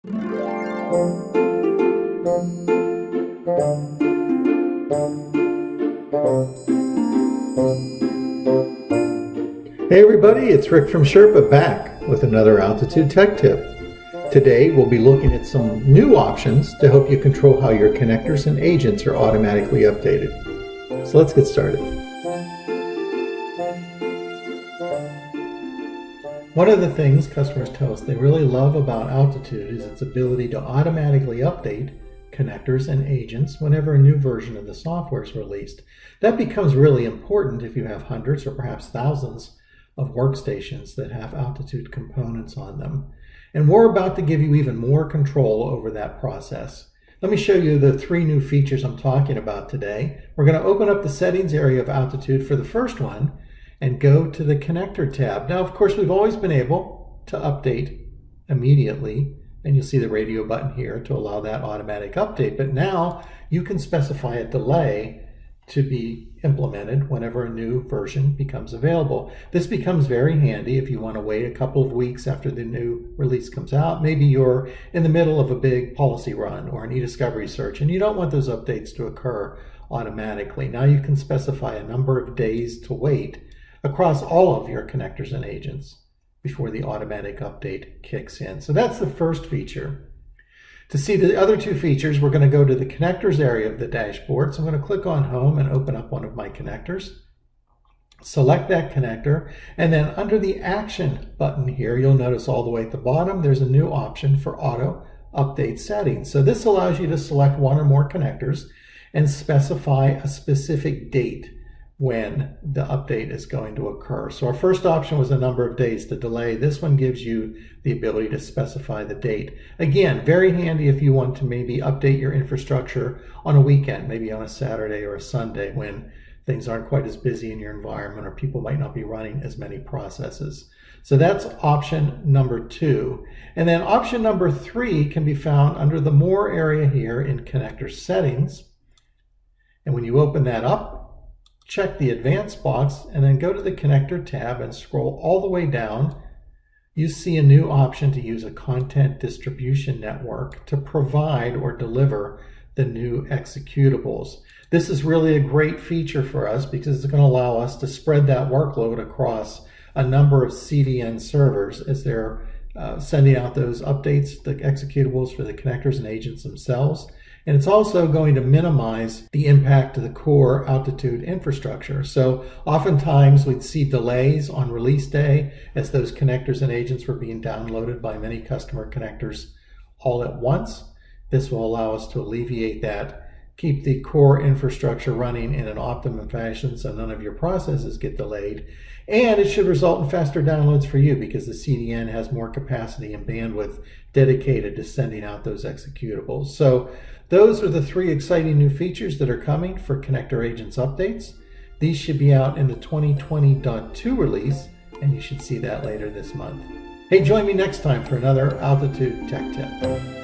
Hey everybody, it's Rick from Sherpa back with another altitude tech tip. Today we'll be looking at some new options to help you control how your connectors and agents are automatically updated. So let's get started. One of the things customers tell us they really love about Altitude is its ability to automatically update connectors and agents whenever a new version of the software is released. That becomes really important if you have hundreds or perhaps thousands of workstations that have Altitude components on them. And we're about to give you even more control over that process. Let me show you the 3 new features I'm talking about today. We're going to open up the settings area of Altitude for the first one and go to the connector tab. Now, of course, we've always been able to update immediately, and you'll see the radio button here to allow that automatic update. But now you can specify a delay to be implemented whenever a new version becomes available. This becomes very handy if you want to wait a couple of weeks after the new release comes out. Maybe you're in the middle of a big policy run or an e-discovery search and you don't want those updates to occur automatically. Now you can specify a number of days to wait across all of your connectors and agents before the automatic update kicks in. So that's the first feature. To see the other 2 features, we're going to go to the connectors area of the dashboard. So I'm going to click on Home and open up one of my connectors. Select that connector, and then under the Action button here, you'll notice all the way at the bottom, there's a new option for Auto Update Settings. So this allows you to select one or more connectors and specify a specific date when the update is going to occur. So our first option was a number of days to delay. This one gives you the ability to specify the date. Again, very handy if you want to maybe update your infrastructure on a weekend, maybe on a Saturday or a Sunday when things aren't quite as busy in your environment or people might not be running as many processes. So that's option number 2. And then option number 3 can be found under the More area here in Connector Settings. And when you open that up, check the Advanced box and then go to the Connector tab and scroll all the way down. You see a new option to use a content distribution network to provide or deliver the new executables. This is really a great feature for us because it's going to allow us to spread that workload across a number of CDN servers as they're sending out those updates, the executables for the connectors and agents themselves. And it's also going to minimize the impact to the core Altitude infrastructure. So oftentimes we'd see delays on release day as those connectors and agents were being downloaded by many customer connectors all at once. This will allow us to alleviate that, keep the core infrastructure running in an optimum fashion so none of your processes get delayed. And it should result in faster downloads for you because the CDN has more capacity and bandwidth dedicated to sending out those executables. So those are the 3 exciting new features that are coming for Connector Agents updates. These should be out in the 2020.2 release, and you should see that later this month. Hey, join me next time for another Altitude Tech Tip.